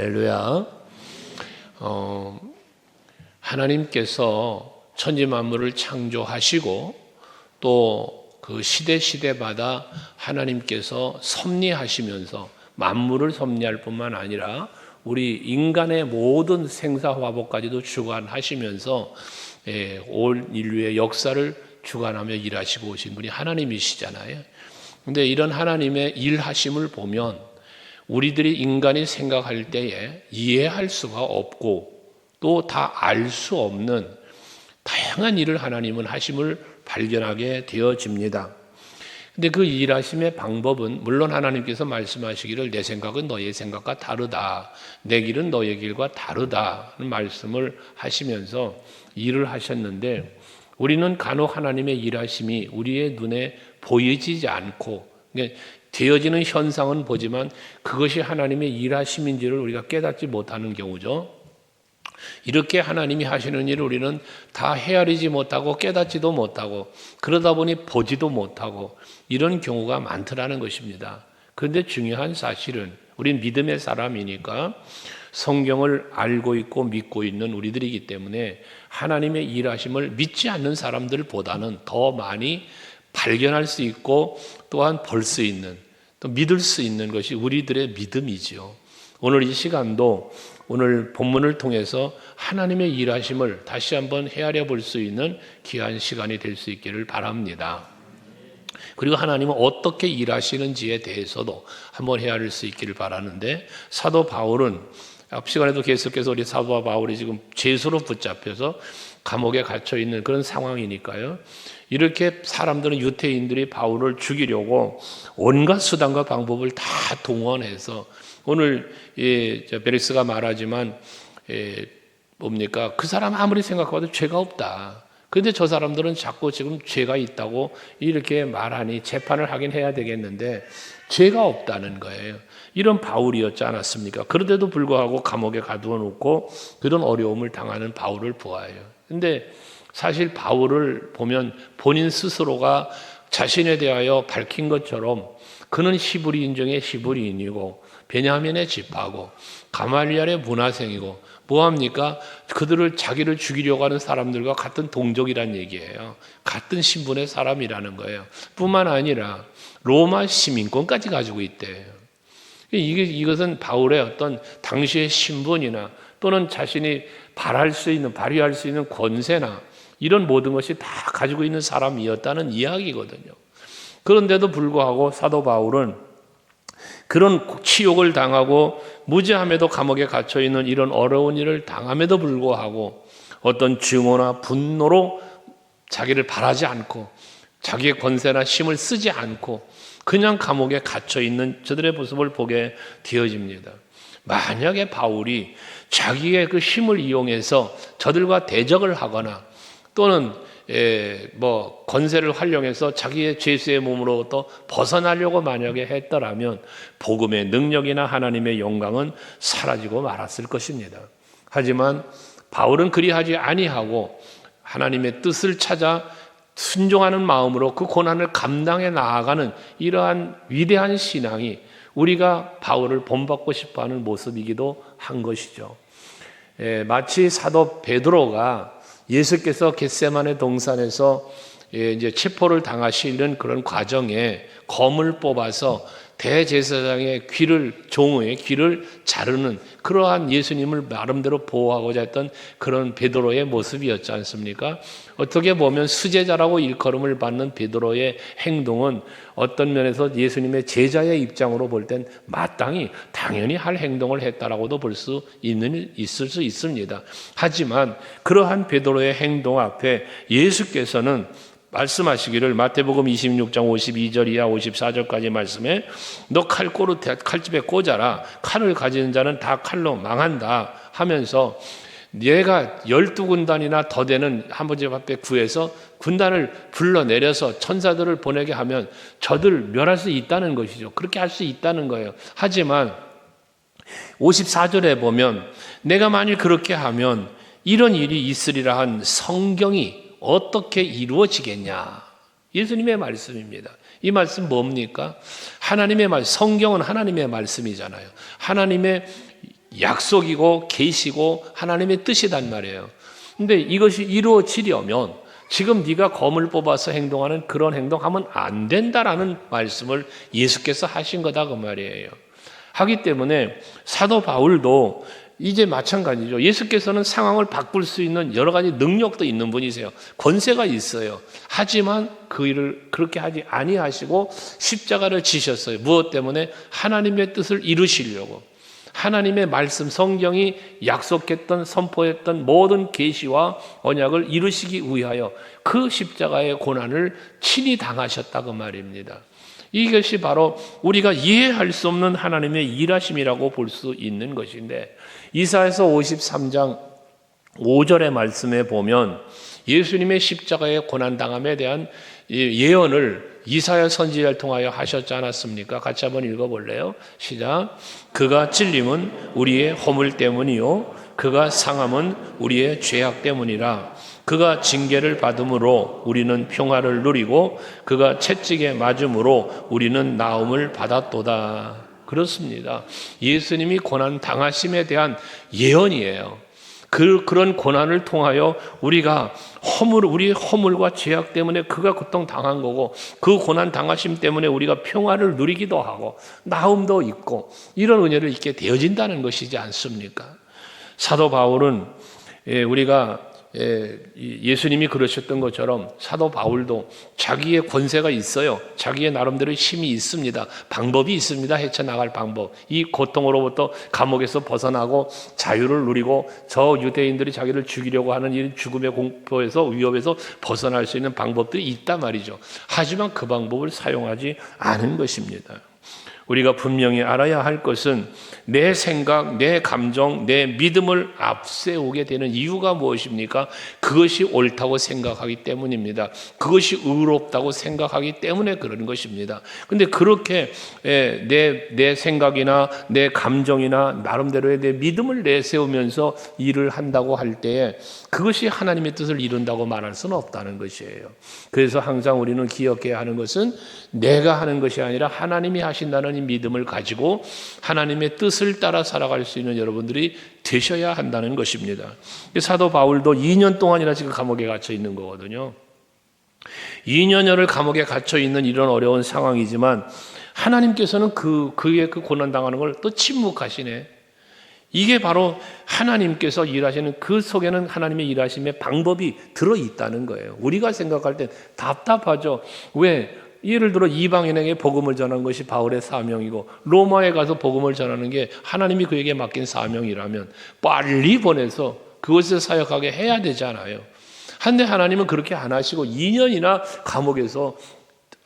할렐루야. 하나님께서 천지 만물을 창조하시고 또 그 시대마다 하나님께서 섭리하시면서 만물을 섭리할 뿐만 아니라 우리 인간의 모든 생사화복까지도 주관하시면서 온 인류의 역사를 주관하며 일하시고 오신 분이 하나님이시잖아요. 근데 이런 하나님의 일하심을 보면 우리들이 인간이 생각할 때에 이해할 수가 없고 또 다 알 수 없는 다양한 일을 하나님은 하심을 발견하게 되어집니다. 근데 그 일하심의 방법은 물론 하나님께서 말씀하시기를 내 생각은 너의 생각과 다르다, 내 길은 너의 길과 다르다는 말씀을 하시면서 일을 하셨는데 우리는 간혹 하나님의 일하심이 우리의 눈에 보이지 않고 되어지는 현상은 보지만 그것이 하나님의 일하심인지를 우리가 깨닫지 못하는 경우죠. 이렇게 하나님이 하시는 일을 우리는 다 헤아리지 못하고 깨닫지도 못하고 그러다 보니 보지도 못하고 이런 경우가 많더라는 것입니다. 그런데 중요한 사실은 우린 믿음의 사람이니까 성경을 알고 있고 믿고 있는 우리들이기 때문에 하나님의 일하심을 믿지 않는 사람들보다는 더 많이 발견할 수 있고 또한 볼 수 있는 또 믿을 수 있는 것이 우리들의 믿음이지요. 오늘 이 시간도 오늘 본문을 통해서 하나님의 일하심을 다시 한번 헤아려 볼 수 있는 귀한 시간이 될 수 있기를 바랍니다. 그리고 하나님은 어떻게 일하시는지에 대해서도 한번 헤아릴 수 있기를 바라는데 사도 바울은 앞 시간에도 계속해서 우리 사도 바울이 지금 죄수로 붙잡혀서 감옥에 갇혀 있는 그런 상황이니까요. 이렇게 사람들은 유대인들이 바울을 죽이려고 온갖 수단과 방법을 다 동원해서 오늘 베리스가 말하지만 뭡니까? 그 사람 아무리 생각해도 죄가 없다. 그런데 저 사람들은 자꾸 지금 죄가 있다고 이렇게 말하니 재판을 하긴 해야 되겠는데 죄가 없다는 거예요. 이런 바울이었지 않았습니까? 그런데도 불구하고 감옥에 가두어 놓고 그런 어려움을 당하는 바울을 보아요. 근데 사실 바울을 보면 본인 스스로가 자신에 대하여 밝힌 것처럼 그는 히브리인 중에 히브리인이고 베냐민의 집하고 가말리엘의 문화생이고 뭐합니까? 그들을 자기를 죽이려고 하는 사람들과 같은 동족이란 얘기예요. 같은 신분의 사람이라는 거예요. 뿐만 아니라 로마 시민권까지 가지고 있대요. 이것은 바울의 어떤 당시의 신분이나 또는 자신이 발휘할 수 있는 권세나 이런 모든 것이 다 가지고 있는 사람이었다는 이야기거든요. 그런데도 불구하고 사도 바울은 그런 치욕을 당하고 무죄함에도 감옥에 갇혀있는 이런 어려운 일을 당함에도 불구하고 어떤 증오나 분노로 자기를 바라지 않고 자기의 권세나 힘을 쓰지 않고 그냥 감옥에 갇혀있는 저들의 모습을 보게 되어집니다. 만약에 바울이 자기의 그 힘을 이용해서 저들과 대적을 하거나 또는 권세를 활용해서 자기의 죄수의 몸으로부터 벗어나려고 만약에 했더라면 복음의 능력이나 하나님의 영광은 사라지고 말았을 것입니다. 하지만 바울은 그리하지 아니하고 하나님의 뜻을 찾아 순종하는 마음으로 그 고난을 감당해 나아가는 이러한 위대한 신앙이 우리가 바울을 본받고 싶어하는 모습이기도 한 것이죠. 마치 사도 베드로가 예수께서 겟세마네 동산에서 이제 체포를 당하시는 그런 과정에 검을 뽑아서 대제사장의 종의 귀를 자르는 그러한 예수님을 나름대로 보호하고자 했던 그런 베드로의 모습이었지 않습니까? 어떻게 보면 수제자라고 일컬음을 받는 베드로의 행동은 어떤 면에서 예수님의 제자의 입장으로 볼 땐 마땅히 당연히 할 행동을 했다라고도 볼 수 있을 수 있습니다. 하지만 그러한 베드로의 행동 앞에 예수께서는 말씀하시기를 마태복음 26장 52절 이하 54절까지 말씀에 너 칼집에 꽂아라. 칼을 가지는 자는 다 칼로 망한다 하면서 얘가 12군단이나 더 되는 하나님 앞에 구해서 군단을 불러내려서 천사들을 보내게 하면 저들 멸할 수 있다는 것이죠. 그렇게 할 수 있다는 거예요. 하지만 54절에 보면 내가 만일 그렇게 하면 이런 일이 있으리라 한 성경이 어떻게 이루어지겠냐? 예수님의 말씀입니다. 이 말씀 뭡니까? 하나님의 말, 성경은 하나님의 말씀이잖아요. 하나님의 약속이고 계시고 하나님의 뜻이단 말이에요. 근데 이것이 이루어지려면 지금 네가 검을 뽑아서 행동하는 그런 행동하면 안 된다라는 말씀을 예수께서 하신 거다 그 말이에요. 하기 때문에 사도 바울도 이제 마찬가지죠. 예수께서는 상황을 바꿀 수 있는 여러 가지 능력도 있는 분이세요. 권세가 있어요. 하지만 그 일을 그렇게 하지 아니하시고 십자가를 지셨어요. 무엇 때문에? 하나님의 뜻을 이루시려고. 하나님의 말씀 성경이 약속했던 선포했던 모든 계시와 언약을 이루시기 위하여 그 십자가의 고난을 친히 당하셨다고 말입니다. 이것이 바로 우리가 이해할 수 없는 하나님의 일하심이라고 볼 수 있는 것인데, 이사야서 53장 5절의 말씀에 보면 예수님의 십자가의 고난당함에 대한 예언을 이사야 선지자를 통하여 하셨지 않았습니까? 같이 한번 읽어볼래요? 시작. 그가 찔림은 우리의 허물 때문이요 그가 상함은 우리의 죄악 때문이라. 그가 징계를 받음으로 우리는 평화를 누리고 그가 채찍에 맞음으로 우리는 나음을 받았도다. 그렇습니다. 예수님이 고난 당하심에 대한 예언이에요. 그런 고난을 통하여 우리가 우리의 허물과 죄악 때문에 그가 고통당한 거고, 그 고난 당하심 때문에 우리가 평화를 누리기도 하고 나음도 있고 이런 은혜를 잊게 되어진다는 것이지 않습니까? 사도 바울은 우리가 예수님이 그러셨던 것처럼 사도 바울도 자기의 권세가 있어요. 자기의 나름대로 힘이 있습니다. 방법이 있습니다. 헤쳐나갈 방법. 이 고통으로부터 감옥에서 벗어나고 자유를 누리고 저 유대인들이 자기를 죽이려고 하는 이 죽음의 공포에서 위협에서 벗어날 수 있는 방법들이 있단 말이죠. 하지만 그 방법을 사용하지 않은 것입니다. 우리가 분명히 알아야 할 것은 내 생각, 내 감정, 내 믿음을 앞세우게 되는 이유가 무엇입니까? 그것이 옳다고 생각하기 때문입니다. 그것이 의롭다고 생각하기 때문에 그런 것입니다. 근데 그렇게 내 생각이나 내 감정이나 나름대로의 내 믿음을 내세우면서 일을 한다고 할 때에 그것이 하나님의 뜻을 이룬다고 말할 수는 없다는 것이에요. 그래서 항상 우리는 기억해야 하는 것은 내가 하는 것이 아니라 하나님이 하신다는 이 믿음을 가지고 하나님의 뜻을 따라 살아갈 수 있는 여러분들이 되셔야 한다는 것입니다. 사도 바울도 2년 동안이나 지금 감옥에 갇혀 있는 거거든요. 2년여를 감옥에 갇혀 있는 이런 어려운 상황이지만 하나님께서는 그의 그 고난 당하는 걸 또 침묵하시네. 이게 바로 하나님께서 일하시는 그 속에는 하나님의 일하심의 방법이 들어있다는 거예요. 우리가 생각할 땐 답답하죠. 왜? 예를 들어 이방인에게 복음을 전하는 것이 바울의 사명이고 로마에 가서 복음을 전하는 게 하나님이 그에게 맡긴 사명이라면 빨리 보내서 그것을 사역하게 해야 되잖아요. 한데 하나님은 그렇게 안 하시고 2년이나 감옥에서,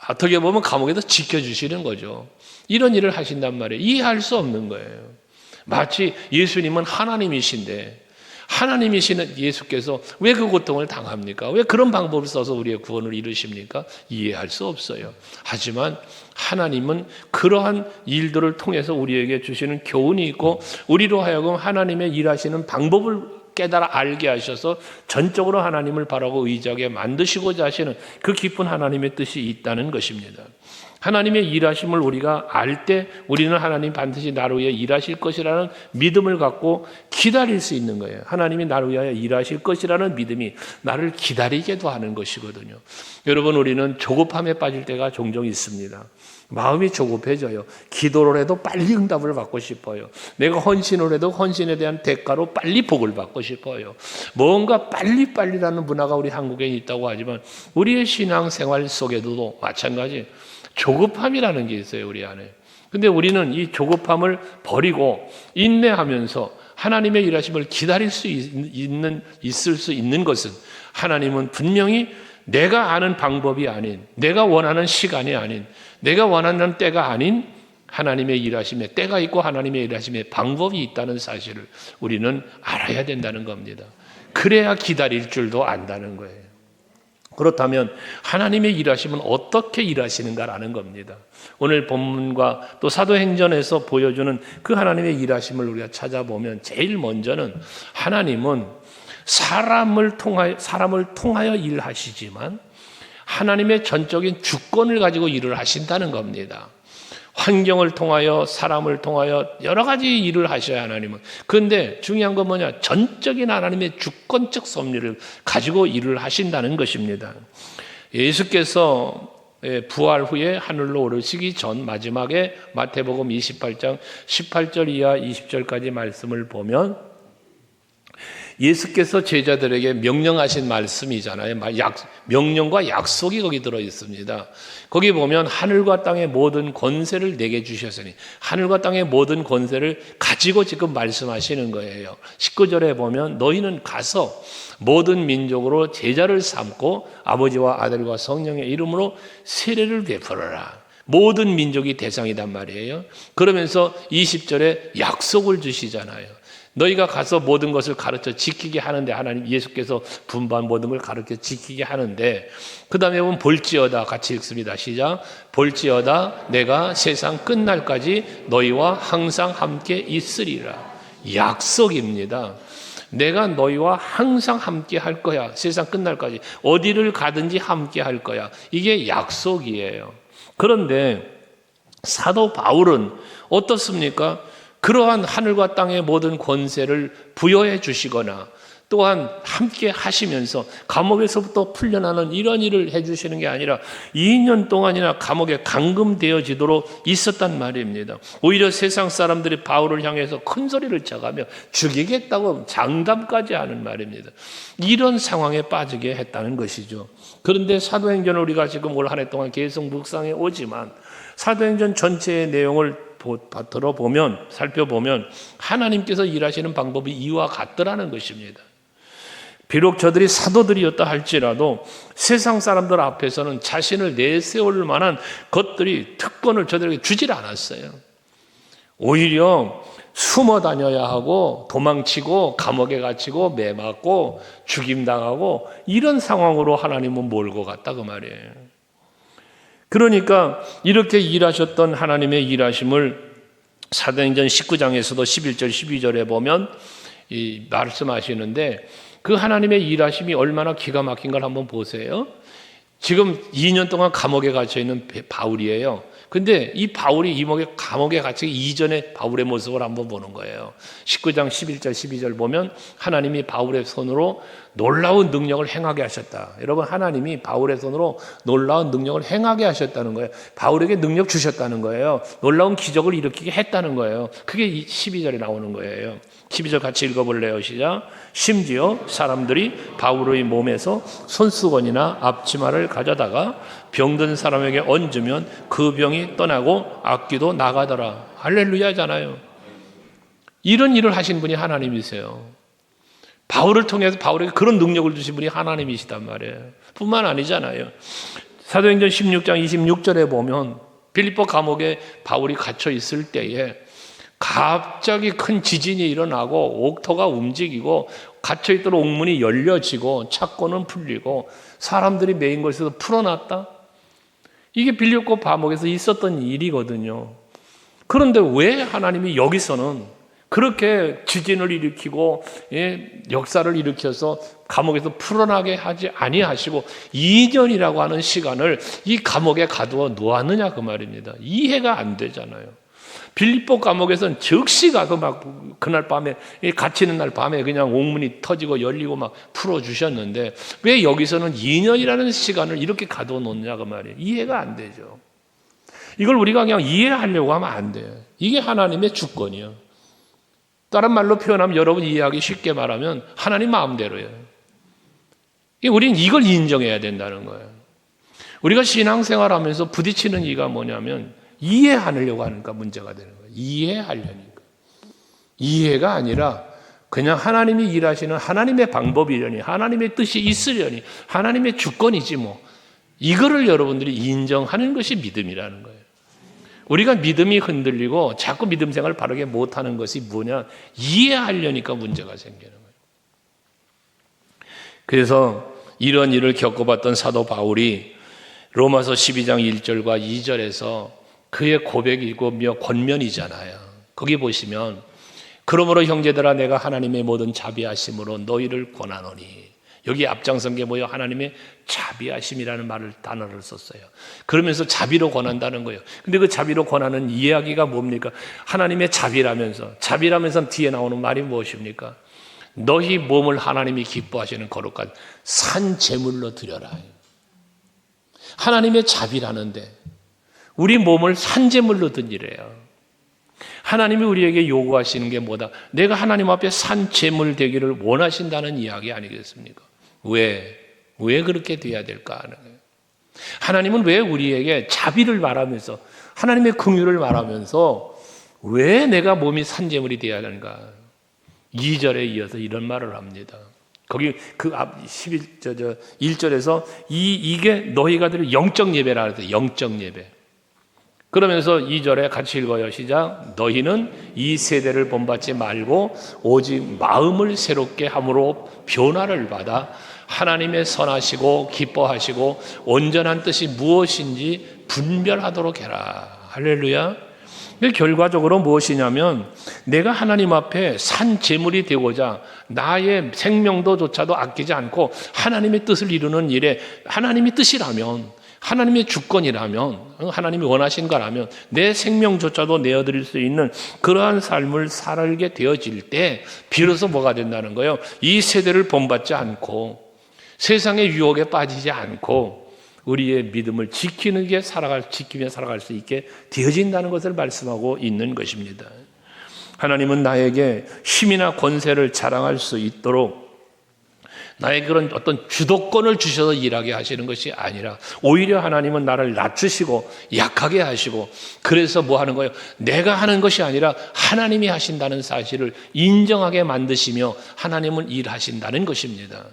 어떻게 보면 감옥에서 지켜주시는 거죠. 이런 일을 하신단 말이에요. 이해할 수 없는 거예요. 마치 예수님은 하나님이신데 하나님이시는 예수께서 왜 그 고통을 당합니까? 왜 그런 방법을 써서 우리의 구원을 이루십니까? 이해할 수 없어요. 하지만 하나님은 그러한 일들을 통해서 우리에게 주시는 교훈이 있고 우리로 하여금 하나님의 일하시는 방법을 깨달아 알게 하셔서 전적으로 하나님을 바라고 의지하게 만드시고자 하시는 그 깊은 하나님의 뜻이 있다는 것입니다. 하나님의 일하심을 우리가 알 때 우리는 하나님 반드시 나를 위해 일하실 것이라는 믿음을 갖고 기다릴 수 있는 거예요. 하나님이 나를 위하여 일하실 것이라는 믿음이 나를 기다리게도 하는 것이거든요. 여러분, 우리는 조급함에 빠질 때가 종종 있습니다. 마음이 조급해져요. 기도를 해도 빨리 응답을 받고 싶어요. 내가 헌신을 해도 헌신에 대한 대가로 빨리 복을 받고 싶어요. 뭔가 빨리빨리라는 문화가 우리 한국에 있다고 하지만 우리의 신앙생활 속에도 마찬가지 조급함이라는 게 있어요, 우리 안에. 근데 우리는 이 조급함을 버리고 인내하면서 하나님의 일하심을 기다릴 수 있을 수 있는 것은 하나님은 분명히 내가 아는 방법이 아닌, 내가 원하는 시간이 아닌, 내가 원하는 때가 아닌 하나님의 일하심에 때가 있고 하나님의 일하심에 방법이 있다는 사실을 우리는 알아야 된다는 겁니다. 그래야 기다릴 줄도 안다는 거예요. 그렇다면 하나님의 일하심은 어떻게 일하시는가라는 겁니다. 오늘 본문과 또 사도행전에서 보여주는 그 하나님의 일하심을 우리가 찾아보면 제일 먼저는 하나님은 사람을 통하여 일하시지만 하나님의 전적인 주권을 가지고 일을 하신다는 겁니다. 환경을 통하여 사람을 통하여 여러 가지 일을 하셔야 하나님은. 그런데 중요한 건 뭐냐? 전적인 하나님의 주권적 섭리를 가지고 일을 하신다는 것입니다. 예수께서 부활 후에 하늘로 오르시기 전 마지막에 마태복음 28장 18절 이하 20절까지 말씀을 보면 예수께서 제자들에게 명령하신 말씀이잖아요. 명령과 약속이 거기 들어 있습니다. 거기 보면 하늘과 땅의 모든 권세를 내게 주셨으니, 하늘과 땅의 모든 권세를 가지고 지금 말씀하시는 거예요. 19절에 보면 너희는 가서 모든 민족으로 제자를 삼고 아버지와 아들과 성령의 이름으로 세례를 베풀어라. 모든 민족이 대상이란 말이에요. 그러면서 20절에 약속을 주시잖아요. 너희가 가서 모든 것을 가르쳐 지키게 하는데, 하나님 예수께서 분반 모든 걸 가르쳐 지키게 하는데, 그 다음에 보면 볼지어다, 같이 읽습니다. 시작. 볼지어다 내가 세상 끝날까지 너희와 항상 함께 있으리라. 약속입니다. 내가 너희와 항상 함께 할 거야. 세상 끝날까지 어디를 가든지 함께 할 거야. 이게 약속이에요. 그런데 사도 바울은 어떻습니까? 그러한 하늘과 땅의 모든 권세를 부여해 주시거나 또한 함께 하시면서 감옥에서부터 풀려나는 이런 일을 해 주시는 게 아니라 2년 동안이나 감옥에 감금되어지도록 있었단 말입니다. 오히려 세상 사람들이 바울을 향해서 큰 소리를 쳐가며 죽이겠다고 장담까지 하는 말입니다. 이런 상황에 빠지게 했다는 것이죠. 그런데 사도행전을 우리가 지금 올 한 해 동안 계속 묵상해 오지만 사도행전 전체의 내용을 들어보면, 살펴보면 하나님께서 일하시는 방법이 이와 같더라는 것입니다. 비록 저들이 사도들이었다 할지라도 세상 사람들 앞에서는 자신을 내세울 만한 것들이, 특권을 저들에게 주질 않았어요. 오히려 숨어 다녀야 하고 도망치고 감옥에 갇히고 매맞고 죽임당하고 이런 상황으로 하나님은 몰고 갔다 그 말이에요. 그러니까 이렇게 일하셨던 하나님의 일하심을 사도행전 19장에서도 11절 12절에 보면 말씀하시는데, 그 하나님의 일하심이 얼마나 기가 막힌 걸 한번 보세요. 지금 2년 동안 감옥에 갇혀 있는 바울이에요. 근데 이 바울이 이 감옥에 갇히기 이전에 바울의 모습을 한번 보는 거예요. 19장 11절 12절 보면 하나님이 바울의 손으로 놀라운 능력을 행하게 하셨다. 여러분, 하나님이 바울의 손으로 놀라운 능력을 행하게 하셨다는 거예요. 바울에게 능력 주셨다는 거예요. 놀라운 기적을 일으키게 했다는 거예요. 그게 12절에 나오는 거예요. 12절 같이 읽어볼래요? 시작. 심지어 사람들이 바울의 몸에서 손수건이나 앞치마를 가져다가 병든 사람에게 얹으면 그 병이 떠나고 악귀도 나가더라. 할렐루야잖아요. 이런 일을 하신 분이 하나님이세요. 바울을 통해서 바울에게 그런 능력을 주신 분이 하나님이시단 말이에요. 뿐만 아니잖아요. 사도행전 16장 26절에 보면 빌립보 감옥에 바울이 갇혀 있을 때에 갑자기 큰 지진이 일어나고 옥토가 움직이고 갇혀있던 옥문이 열려지고 착고는 풀리고 사람들이 매인 것에서 풀어났다. 이게 빌립보 감옥에서 있었던 일이거든요. 그런데 왜 하나님이 여기서는 그렇게 지진을 일으키고 역사를 일으켜서 감옥에서 풀어나게 하지 아니하시고 2년이라고 하는 시간을 이 감옥에 가두어 놓았느냐 그 말입니다. 이해가 안 되잖아요. 빌립보 감옥에서는 즉시 가서 막 그날 밤에 갇히는 날 밤에 그냥 옥문이 터지고 열리고 막 풀어주셨는데 왜 여기서는 2년이라는 시간을 이렇게 가두어 놓느냐 그 말이에요. 이해가 안 되죠. 이걸 우리가 그냥 이해하려고 하면 안 돼요. 이게 하나님의 주권이에요. 다른 말로 표현하면, 여러분 이해하기 쉽게 말하면 하나님 마음대로예요. 우리는 이걸 인정해야 된다는 거예요. 우리가 신앙생활하면서 부딪히는 이가 뭐냐면 이해하려고 하니까 문제가 되는 거예요. 이해하려니까. 이해가 아니라 그냥 하나님이 일하시는 하나님의 방법이려니, 하나님의 뜻이 있으려니, 하나님의 주권이지 뭐. 이거를 여러분들이 인정하는 것이 믿음이라는 거예요. 우리가 믿음이 흔들리고 자꾸 믿음 생활을 바르게 못하는 것이 뭐냐? 이해하려니까 문제가 생기는 거예요. 그래서 이런 일을 겪어봤던 사도 바울이 로마서 12장 1절과 2절에서 그의 고백이고 권면이잖아요. 거기 보시면 그러므로 형제들아 내가 하나님의 모든 자비하심으로 너희를 권하노니 여기 앞장선 게 뭐예요? 하나님의 자비하심이라는 단어를 썼어요. 그러면서 자비로 권한다는 거예요. 근데 그 자비로 권하는 이야기가 뭡니까? 하나님의 자비라면서 뒤에 나오는 말이 무엇입니까? 너희 몸을 하나님이 기뻐하시는 거룩한 산 제물로 드려라. 하나님의 자비라는데 우리 몸을 산 제물로 드리래요. 하나님이 우리에게 요구하시는 게 뭐다? 내가 하나님 앞에 산 제물 되기를 원하신다는 이야기 아니겠습니까? 왜 그렇게 돼야 될까 하는 거예요. 하나님은 왜 우리에게 자비를 말하면서 하나님의 긍휼을 말하면서 왜 내가 몸이 산 제물이 되어야 하는가? 2절에 이어서 이런 말을 합니다. 거기 그 앞 1절에서 이게 너희가 드릴 영적 예배라 그랬어요. 영적 예배. 그러면서 2절에 같이 읽어요. 시작. 너희는 이 세대를 본받지 말고 오직 마음을 새롭게 함으로 변화를 받아 하나님의 선하시고 기뻐하시고 온전한 뜻이 무엇인지 분별하도록 해라. 할렐루야. 결과적으로 무엇이냐면 내가 하나님 앞에 산 제물이 되고자 나의 생명도조차도 아끼지 않고 하나님의 뜻을 이루는 일에 하나님의 뜻이라면, 하나님의 주권이라면, 하나님이 원하신 거라면 내 생명조차도 내어드릴 수 있는 그러한 삶을 살게 되어질 때 비로소 뭐가 된다는 거예요? 이 세대를 본받지 않고 세상의 유혹에 빠지지 않고 우리의 믿음을 지키며 살아갈 수 있게 되어진다는 것을 말씀하고 있는 것입니다. 하나님은 나에게 힘이나 권세를 자랑할 수 있도록 나에게 그런 어떤 주도권을 주셔서 일하게 하시는 것이 아니라 오히려 하나님은 나를 낮추시고 약하게 하시고 그래서 뭐 하는 거예요? 내가 하는 것이 아니라 하나님이 하신다는 사실을 인정하게 만드시며 하나님은 일하신다는 것입니다.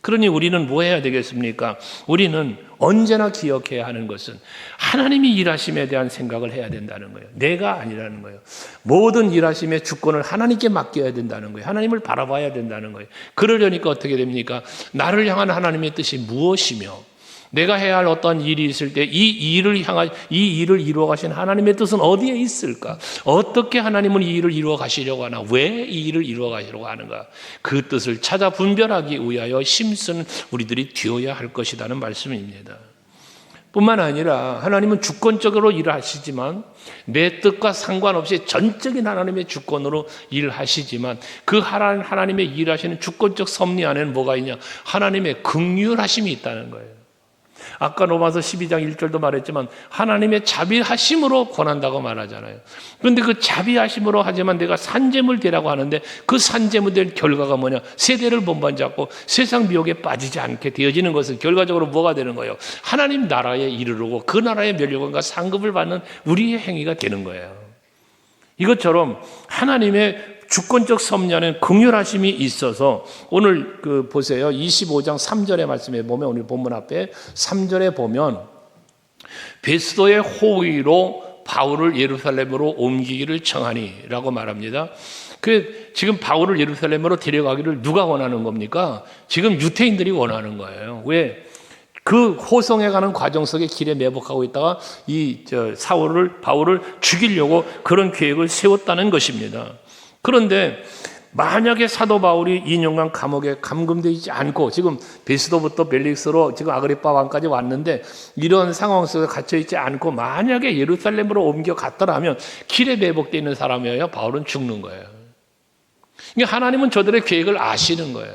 그러니 우리는 뭐 해야 되겠습니까? 우리는 언제나 기억해야 하는 것은 하나님이 일하심에 대한 생각을 해야 된다는 거예요. 내가 아니라는 거예요. 모든 일하심의 주권을 하나님께 맡겨야 된다는 거예요. 하나님을 바라봐야 된다는 거예요. 그러려니까 어떻게 됩니까? 나를 향한 하나님의 뜻이 무엇이며 내가 해야 할 어떤 일이 있을 때 이 일을 이루어 가신 하나님의 뜻은 어디에 있을까? 어떻게 하나님은 이 일을 이루어 가시려고 하나? 왜 이 일을 이루어 가시려고 하는가? 그 뜻을 찾아 분별하기 위하여 힘쓴 우리들이 되어야 할 것이라는 말씀입니다. 뿐만 아니라 하나님은 주권적으로 일하시지만 내 뜻과 상관없이 전적인 하나님의 주권으로 일하시지만 그 하나님의 일하시는 주권적 섭리 안에는 뭐가 있냐? 하나님의 긍휼하심이 있다는 거예요. 아까 로마서 12장 1절도 말했지만 하나님의 자비하심으로 권한다고 말하잖아요. 그런데 그 자비하심으로 하지만 내가 산재물 되라고 하는데 그 산재물 될 결과가 뭐냐? 세대를 본받지 않고 세상 미혹에 빠지지 않게 되어지는 것은 결과적으로 뭐가 되는 거예요? 하나님 나라에 이르르고 그 나라의 멸류관과 상급을 받는 우리의 행위가 되는 거예요. 이것처럼 하나님의 주권적 섭리 안에 긍휼하심이 있어서 오늘 보세요. 25장 3절의 말씀에 보면 오늘 본문 앞에 3절에 보면 베스도의 호의로 바울을 예루살렘으로 옮기기를 청하니라고 말합니다. 지금 바울을 예루살렘으로 데려가기를 누가 원하는 겁니까? 지금 유태인들이 원하는 거예요. 왜? 그 호송에 가는 과정 속에 길에 매복하고 있다가 바울을 죽이려고 그런 계획을 세웠다는 것입니다. 그런데 만약에 사도 바울이 2년간 감옥에 감금되지 않고 지금 베스도부터 벨릭스로 지금 아그리파 왕까지 왔는데 이런 상황 속에 갇혀 있지 않고 만약에 예루살렘으로 옮겨갔더라면 길에 매복되어 있는 사람이어야 바울은 죽는 거예요. 그러니까 하나님은 저들의 계획을 아시는 거예요.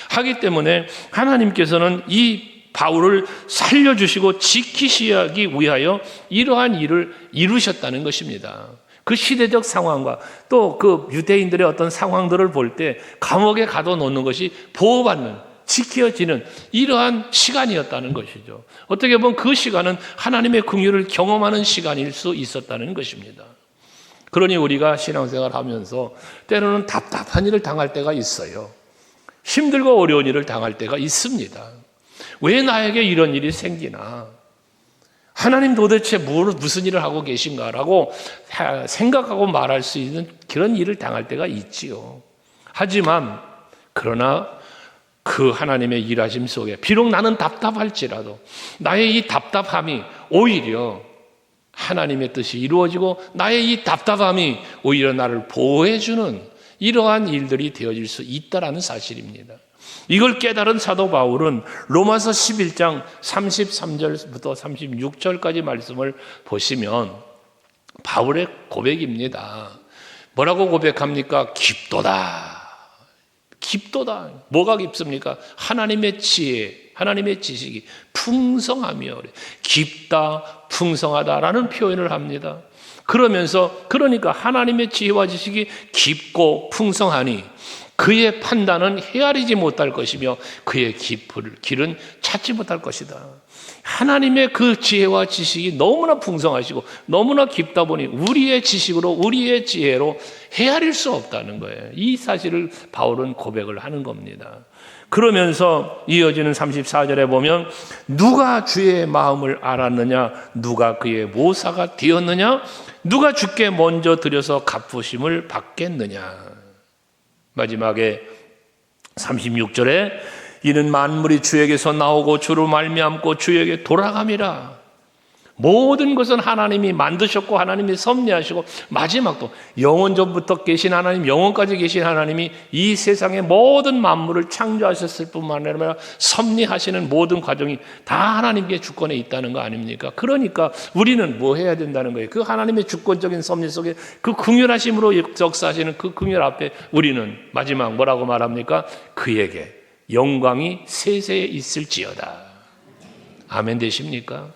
하기 때문에 하나님께서는 이 바울을 살려주시고 지키시기 위하여 이러한 일을 이루셨다는 것입니다. 그 시대적 상황과 또 그 유대인들의 어떤 상황들을 볼 때 감옥에 가둬놓는 것이 보호받는, 지켜지는 이러한 시간이었다는 것이죠. 어떻게 보면 그 시간은 하나님의 긍휼을 경험하는 시간일 수 있었다는 것입니다. 그러니 우리가 신앙생활 하면서 때로는 답답한 일을 당할 때가 있어요. 힘들고 어려운 일을 당할 때가 있습니다. 왜 나에게 이런 일이 생기나? 하나님 도대체 무슨 일을 하고 계신가라고 생각하고 말할 수 있는 그런 일을 당할 때가 있지요. 하지만 그러나 그 하나님의 일하심 속에 비록 나는 답답할지라도 나의 이 답답함이 오히려 하나님의 뜻이 이루어지고 나의 이 답답함이 오히려 나를 보호해주는 이러한 일들이 되어질 수 있다라는 사실입니다. 이걸 깨달은 사도 바울은 로마서 11장 33절부터 36절까지 말씀을 보시면 바울의 고백입니다. 뭐라고 고백합니까? 깊도다. 깊도다. 뭐가 깊습니까? 하나님의 지혜, 하나님의 지식이 풍성하며 깊다, 풍성하다라는 표현을 합니다. 그러니까 하나님의 지혜와 지식이 깊고 풍성하니 그의 판단은 헤아리지 못할 것이며 그의 길은 찾지 못할 것이다. 하나님의 그 지혜와 지식이 너무나 풍성하시고 너무나 깊다 보니 우리의 지식으로 우리의 지혜로 헤아릴 수 없다는 거예요. 이 사실을 바울은 고백을 하는 겁니다. 그러면서 이어지는 34절에 보면 누가 주의 마음을 알았느냐, 누가 그의 모사가 되었느냐, 누가 주께 먼저 드려서 갚으심을 받겠느냐. 마지막에 36절에 이는 만물이 주에게서 나오고 주로 말미암고 주에게 돌아감이라. 모든 것은 하나님이 만드셨고 하나님이 섭리하시고 마지막도 영원 전부터 계신 하나님, 영원까지 계신 하나님이 이 세상의 모든 만물을 창조하셨을 뿐만 아니라 섭리하시는 모든 과정이 다 하나님께 주권에 있다는 거 아닙니까? 그러니까 우리는 뭐 해야 된다는 거예요? 그 하나님의 주권적인 섭리 속에 그 긍휼하심으로 역사하시는 그 긍휼 앞에 우리는 마지막 뭐라고 말합니까? 그에게 영광이 세세에 있을지어다. 아멘 되십니까?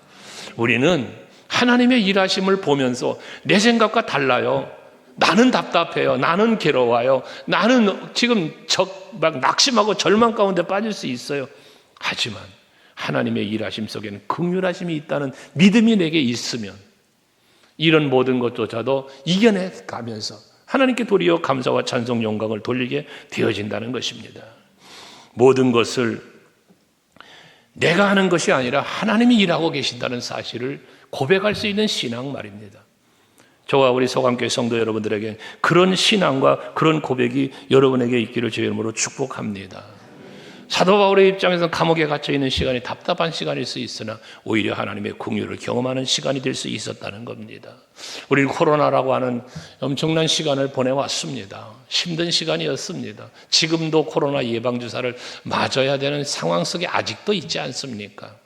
우리는 하나님의 일하심을 보면서 내 생각과 달라요. 나는 답답해요. 나는 괴로워요. 나는 지금 막 낙심하고 절망 가운데 빠질 수 있어요. 하지만 하나님의 일하심 속에는 긍휼하심이 있다는 믿음이 내게 있으면 이런 모든 것조차도 이겨내 가면서 하나님께 도리어 감사와 찬송 영광을 돌리게 되어진다는 것입니다. 모든 것을 내가 하는 것이 아니라 하나님이 일하고 계신다는 사실을 고백할 수 있는 신앙 말입니다. 저와 우리 서강교회 성도 여러분들에게 그런 신앙과 그런 고백이 여러분에게 있기를 주의 이름으로 축복합니다. 사도 바울의 입장에서는 감옥에 갇혀 있는 시간이 답답한 시간일 수 있으나 오히려 하나님의 긍휼을 경험하는 시간이 될 수 있었다는 겁니다. 우리는 코로나라고 하는 엄청난 시간을 보내왔습니다. 힘든 시간이었습니다. 지금도 코로나 예방주사를 맞아야 되는 상황 속에 아직도 있지 않습니까?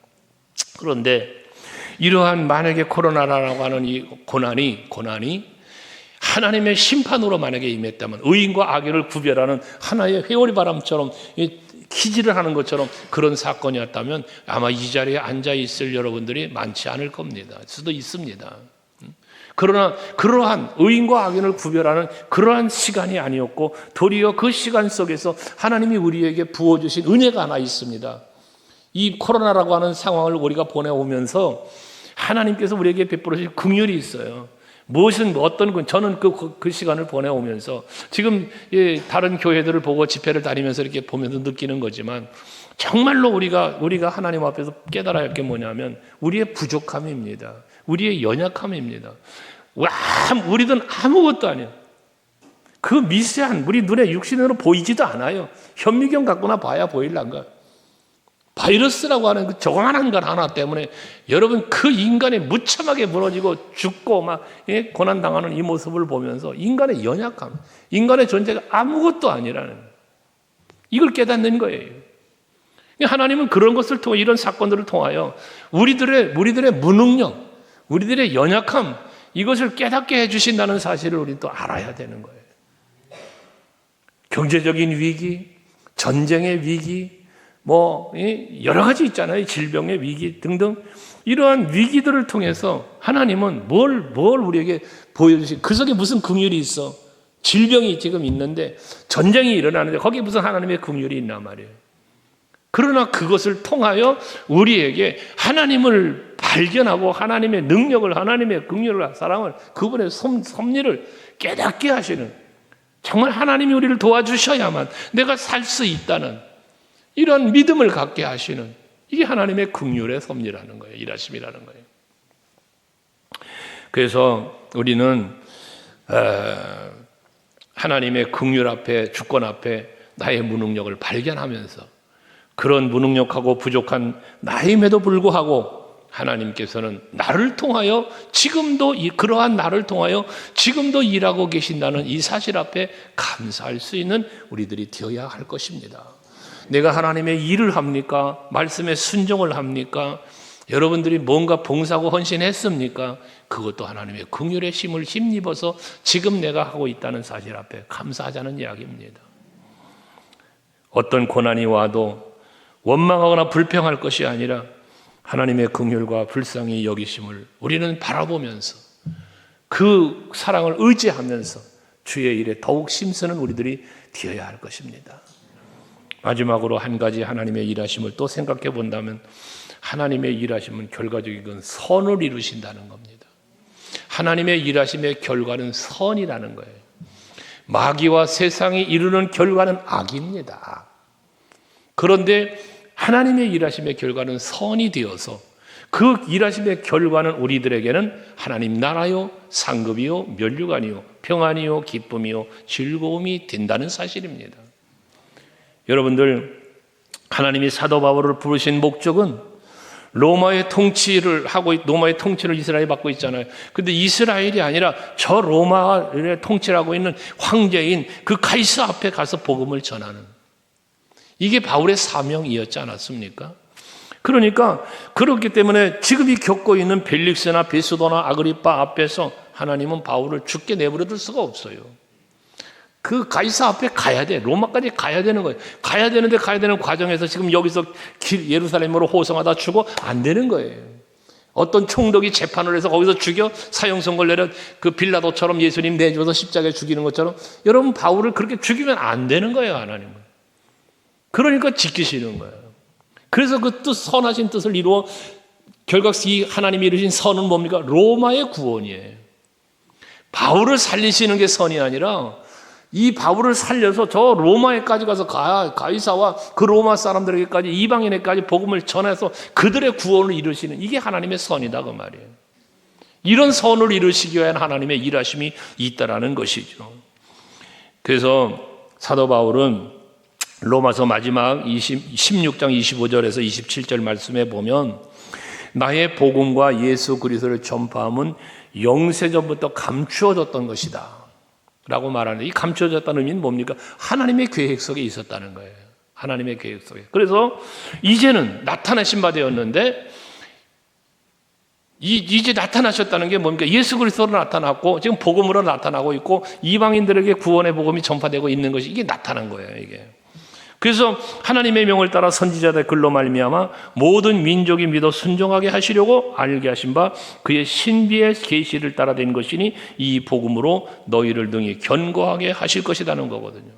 그런데 이러한 만약에 코로나라고 하는 이 고난이 하나님의 심판으로 만약에 임했다면 의인과 악인을 구별하는 하나의 회오리 바람처럼 기지를 하는 것처럼 그런 사건이었다면 아마 이 자리에 앉아 있을 여러분들이 많지 않을 겁니다. 수도 있습니다. 그러나 그러한 의인과 악인을 구별하는 그러한 시간이 아니었고 도리어 그 시간 속에서 하나님이 우리에게 부어주신 은혜가 하나 있습니다. 이 코로나라고 하는 상황을 우리가 보내오면서 하나님께서 우리에게 베풀으신 긍휼이 있어요. 저는 그 시간을 보내오면서 지금 다른 교회들을 보고 집회를 다니면서 이렇게 보면서 느끼는 거지만 정말로 우리가 하나님 앞에서 깨달아야 할 게 뭐냐면 우리의 부족함입니다. 우리의 연약함입니다. 우리는 아무것도 아니에요. 그 미세한 우리 눈에 육신으로 보이지도 않아요. 현미경 갖고나 봐야 보일란가. 바이러스라고 하는 그 조그만한 것 하나 때문에 여러분 그 인간이 무참하게 무너지고 죽고 막 고난당하는 이 모습을 보면서 인간의 연약함, 인간의 존재가 아무것도 아니라는 이걸 깨닫는 거예요. 하나님은 그런 것을 통해 이런 사건들을 통하여 우리들의 무능력, 우리들의 연약함 이것을 깨닫게 해주신다는 사실을 우리 또 알아야 되는 거예요. 경제적인 위기, 전쟁의 위기, 여러 가지 있잖아요. 질병의 위기 등등. 이러한 위기들을 통해서 하나님은 뭘 우리에게 보여주시, 그 속에 무슨 긍휼이 있어? 질병이 지금 있는데, 전쟁이 일어나는데, 거기에 무슨 하나님의 긍휼이 있나 말이에요. 그러나 그것을 통하여 우리에게 하나님을 발견하고 하나님의 능력을, 하나님의 긍휼을, 사랑을, 그분의 섭리를 깨닫게 하시는, 정말 하나님이 우리를 도와주셔야만 내가 살 수 있다는 이런 믿음을 갖게 하시는 이게 하나님의 긍휼의 섭리라는 거예요. 일하심이라는 거예요. 그래서 우리는 하나님의 긍휼 앞에, 주권 앞에 나의 무능력을 발견하면서 그런 무능력하고 부족한 나임에도 불구하고 하나님께서는 나를 통하여 그러한 나를 통하여 지금도 일하고 계신다는 이 사실 앞에 감사할 수 있는 우리들이 되어야 할 것입니다. 내가 하나님의 일을 합니까? 말씀에 순종을 합니까? 여러분들이 뭔가 봉사하고 헌신했습니까? 그것도 하나님의 긍휼의 힘을 힘입어서 지금 내가 하고 있다는 사실 앞에 감사하자는 이야기입니다. 어떤 고난이 와도 원망하거나 불평할 것이 아니라 하나님의 긍휼과 불쌍히 여기심을 우리는 바라보면서 그 사랑을 의지하면서 주의 일에 더욱 힘쓰는 우리들이 되어야 할 것입니다. 마지막으로 한 가지 하나님의 일하심을 또 생각해 본다면 하나님의 일하심은 결과적인 선을 이루신다는 겁니다. 하나님의 일하심의 결과는 선이라는 거예요. 마귀와 세상이 이루는 결과는 악입니다. 그런데 하나님의 일하심의 결과는 선이 되어서 그 일하심의 결과는 우리들에게는 하나님 나라요, 상급이요, 면류관이요, 평안이요, 기쁨이요, 즐거움이 된다는 사실입니다. 여러분들, 하나님이 사도 바울을 부르신 목적은 로마의 통치를 이스라엘이 받고 있잖아요. 근데 이스라엘이 아니라 저 로마의 통치를 하고 있는 황제인 그 카이사 앞에 가서 복음을 전하는, 이게 바울의 사명이었지 않았습니까? 그러니까 그렇기 때문에 지금 이 겪고 있는 벨릭스나 베스도나 아그리빠 앞에서 하나님은 바울을 죽게 내버려둘 수가 없어요. 그 가이사 앞에 가야 돼. 로마까지 가야 되는 거예요. 가야 되는데 가야 되는 과정에서 지금 여기서 예루살렘으로 호송하다 죽어 안 되는 거예요. 어떤 총독이 재판을 해서 거기서 죽여 사형 선고를 내려 그 빌라도처럼 예수님 내줘서 십자가에 죽이는 것처럼 여러분 바울을 그렇게 죽이면 안 되는 거예요, 하나님은. 그러니까 지키시는 거예요. 그래서 그 뜻, 선하신 뜻을 이루어 결국 이 하나님이 이루신 선은 뭡니까? 로마의 구원이에요. 바울을 살리시는 게 선이 아니라 이 바울을 살려서 저 로마에까지 가서 가이사와 그 로마 사람들에게까지 이방인에까지 복음을 전해서 그들의 구원을 이루시는, 이게 하나님의 선이다 그 말이에요. 이런 선을 이루시기 위한 하나님의 일하심이 있다라는 것이죠. 그래서 사도 바울은 로마서 마지막 16장 25절에서 27절 말씀에 보면 나의 복음과 예수 그리스도를 전파함은 영세전부터 감추어졌던 것이다 라고 말하는데, 이 감추어졌다는 의미는 뭡니까? 하나님의 계획 속에 있었다는 거예요. 하나님의 계획 속에. 그래서 이제는 나타나신 바 되었는데, 이제 나타나셨다는 게 뭡니까? 예수 그리스도로 나타났고 지금 복음으로 나타나고 있고 이방인들에게 구원의 복음이 전파되고 있는 것이, 이게 나타난 거예요, 이게. 그래서 하나님의 명을 따라 선지자들 글로 말미암아 모든 민족이 믿어 순종하게 하시려고 알게 하신 바 그의 신비의 계시를 따라 된 것이니 이 복음으로 너희를 등이 견고하게 하실 것이라는 거거든요.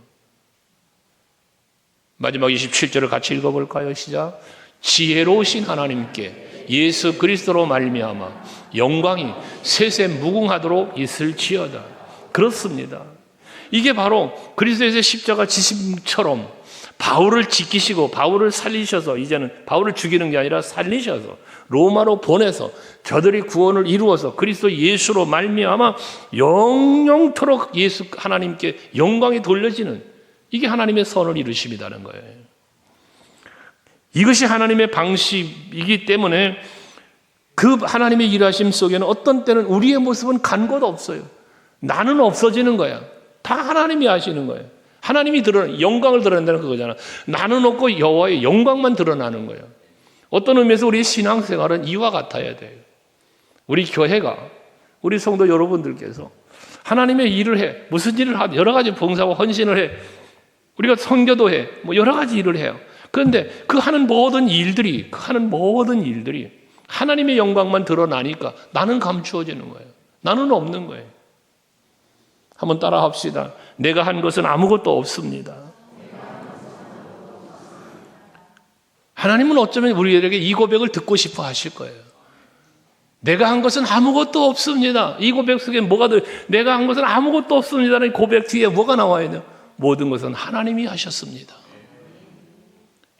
마지막 27절을 같이 읽어볼까요? 시작. 지혜로우신 하나님께 예수 그리스도로 말미암아 영광이 세세 무궁하도록 있을지어다. 그렇습니다. 이게 바로 그리스도의 십자가 지심처럼 바울을 지키시고 바울을 살리셔서, 이제는 바울을 죽이는 게 아니라 살리셔서 로마로 보내서 저들이 구원을 이루어서 그리스도 예수로 말미암아 영영토록 예수 하나님께 영광이 돌려지는, 이게 하나님의 선을 이루심이라는 거예요. 이것이 하나님의 방식이기 때문에 그 하나님의 일하심 속에는 어떤 때는 우리의 모습은 간 곳 없어요. 나는 없어지는 거야. 다 하나님이 하시는 거예요. 하나님이 영광을 드러낸다는 그거잖아. 나는 없고 여호와의 영광만 드러나는 거예요. 어떤 의미에서 우리 신앙생활은 이와 같아야 돼요. 우리 교회가, 우리 성도 여러분들께서 하나님의 일을 해. 무슨 일을 하든 여러 가지 봉사와 헌신을 해. 우리가 선교도 해. 뭐 여러 가지 일을 해요. 그런데 그 하는 모든 일들이 하나님의 영광만 드러나니까 나는 감추어지는 거예요. 나는 없는 거예요. 한번 따라 합시다. 내가 한 것은 아무것도 없습니다. 하나님은 어쩌면 우리에게 이 고백을 듣고 싶어 하실 거예요. 내가 한 것은 아무것도 없습니다. 이 고백 속에 뭐가 내가 한 것은 아무것도 없습니다는 고백 뒤에 뭐가 나와야 돼요? 모든 것은 하나님이 하셨습니다.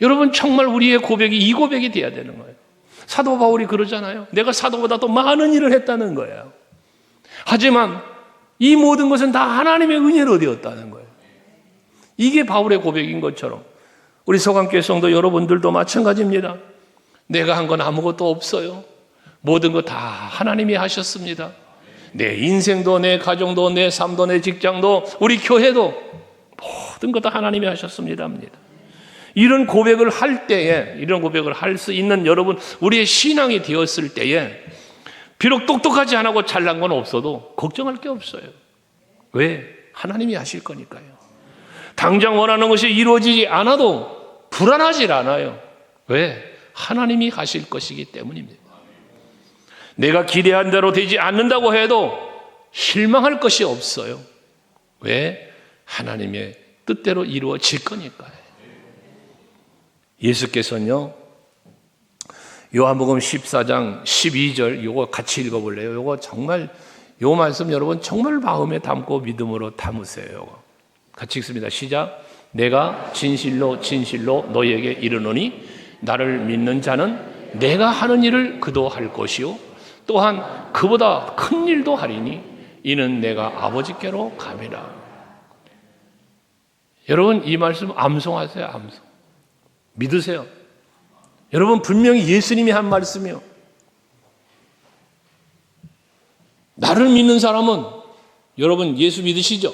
여러분, 정말 우리의 고백이 이 고백이 돼야 되는 거예요. 사도 바울이 그러잖아요. 내가 사도보다 더 많은 일을 했다는 거예요. 하지만 이 모든 것은 다 하나님의 은혜로 되었다는 거예요. 이게 바울의 고백인 것처럼 우리 서강교회 성도 여러분들도 마찬가지입니다. 내가 한 건 아무것도 없어요. 모든 거 다 하나님이 하셨습니다. 내 인생도, 내 가정도, 내 삶도, 내 직장도, 우리 교회도 모든 거 다 하나님이 하셨습니다. 이런 고백을 할 때에, 이런 고백을 할 수 있는 여러분, 우리의 신앙이 되었을 때에 비록 똑똑하지 않고 잘난 건 없어도 걱정할 게 없어요. 왜? 하나님이 하실 거니까요. 당장 원하는 것이 이루어지지 않아도 불안하지 않아요. 왜? 하나님이 하실 것이기 때문입니다. 내가 기대한 대로 되지 않는다고 해도 실망할 것이 없어요. 왜? 하나님의 뜻대로 이루어질 거니까요. 예수께서는요, 요한복음 14장 12절 요거 같이 읽어볼래요? 요거 정말, 요 말씀 여러분 정말 마음에 담고 믿음으로 담으세요. 요거. 같이 읽습니다. 시작. 내가 진실로 진실로 너희에게 이르노니 나를 믿는 자는 내가 하는 일을 그도 할 것이요 또한 그보다 큰 일도 하리니 이는 내가 아버지께로 감이라. 여러분 이 말씀 암송하세요. 암송. 믿으세요. 여러분 분명히 예수님이 한 말씀이요. 나를 믿는 사람은, 여러분 예수 믿으시죠?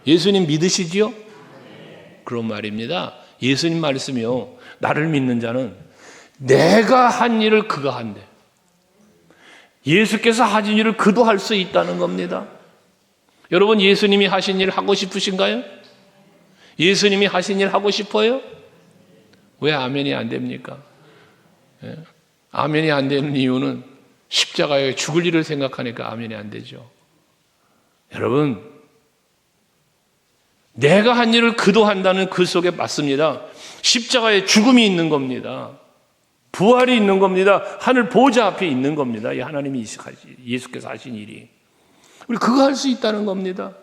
예수님 믿으시지요? 그런 말입니다. 예수님 말씀이요. 나를 믿는 자는 내가 한 일을 그가 한대. 예수께서 하신 일을 그도 할 수 있다는 겁니다. 여러분 예수님이 하신 일 하고 싶으신가요? 예수님이 하신 일 하고 싶어요? 왜 아멘이 안 됩니까? 예? 아멘이 안 되는 이유는 십자가에 죽을 일을 생각하니까 아멘이 안 되죠. 여러분 내가 한 일을 그도 한다는 그 속에 맞습니다. 십자가에 죽음이 있는 겁니다. 부활이 있는 겁니다. 하늘 보좌 앞에 있는 겁니다. 이 하나님이 예수께서 하신 일이. 우리 그거 할 수 있다는 겁니다.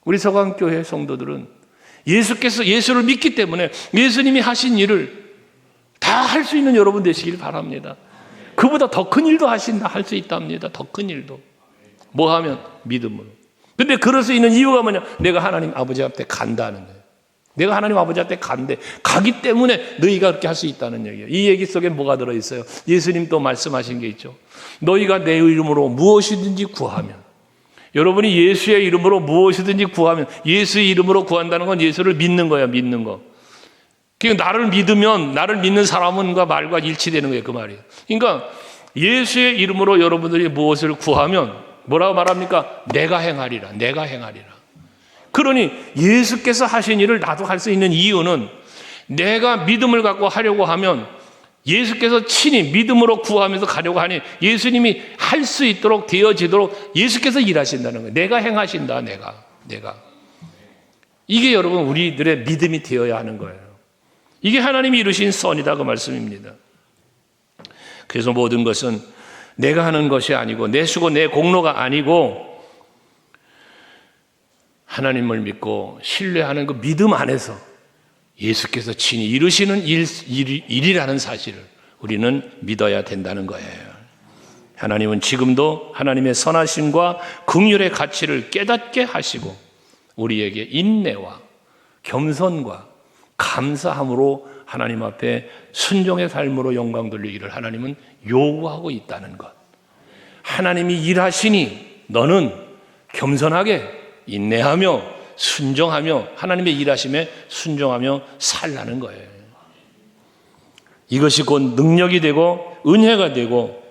우리 서강교회 성도들은 예수께서 예수를 믿기 때문에 예수님이 하신 일을 다 할 수 있는 여러분 되시길 바랍니다. 그보다 더 큰 일도 하신다, 할 수 있답니다. 더 큰 일도. 뭐 하면? 믿음으로. 근데 그럴 수 있는 이유가 뭐냐? 내가 하나님 아버지 앞에 간다는 거예요. 내가 하나님 아버지 앞에 간대. 가기 때문에 너희가 그렇게 할 수 있다는 얘기예요. 이 얘기 속에 뭐가 들어있어요? 예수님 또 말씀하신 게 있죠. 너희가 내 이름으로 무엇이든지 구하면, 여러분이 예수의 이름으로 무엇이든지 구하면, 예수의 이름으로 구한다는 건 예수를 믿는 거야, 믿는 거. 그러니까 나를 믿으면 나를 믿는 사람과 말과 일치되는 거예요, 그 말이에요. 그러니까 예수의 이름으로 여러분들이 무엇을 구하면 뭐라고 말합니까? 내가 행하리라, 내가 행하리라. 그러니 예수께서 하신 일을 나도 할 수 있는 이유는 내가 믿음을 갖고 하려고 하면 예수께서 친히 믿음으로 구하면서 가려고 하니 예수님이 할 수 있도록 되어지도록 예수께서 일하신다는 거예요. 내가 행하신다, 내가. 이게 여러분 우리들의 믿음이 되어야 하는 거예요. 이게 하나님이 이루신 선이다 그 말씀입니다. 그래서 모든 것은 내가 하는 것이 아니고 내 수고 내 공로가 아니고 하나님을 믿고 신뢰하는 그 믿음 안에서 예수께서 친히 이루시는 일이라는 사실을 우리는 믿어야 된다는 거예요. 하나님은 지금도 하나님의 선하심과 긍휼의 가치를 깨닫게 하시고 우리에게 인내와 겸손과 감사함으로 하나님 앞에 순종의 삶으로 영광 돌리기를 하나님은 요구하고 있다는 것. 하나님이 일하시니 너는 겸손하게 인내하며 순종하며 하나님의 일하심에 순종하며 살라는 거예요. 이것이 곧 능력이 되고 은혜가 되고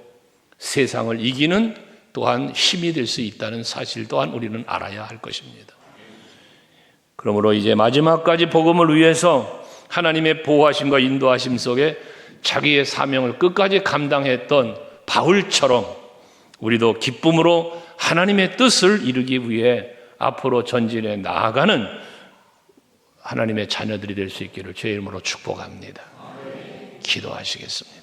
세상을 이기는 또한 힘이 될 수 있다는 사실 또한 우리는 알아야 할 것입니다. 그러므로 이제 마지막까지 복음을 위해서 하나님의 보호하심과 인도하심 속에 자기의 사명을 끝까지 감당했던 바울처럼 우리도 기쁨으로 하나님의 뜻을 이루기 위해 앞으로 전진해 나아가는 하나님의 자녀들이 될 수 있기를 주의 이름으로 축복합니다. 기도하시겠습니다.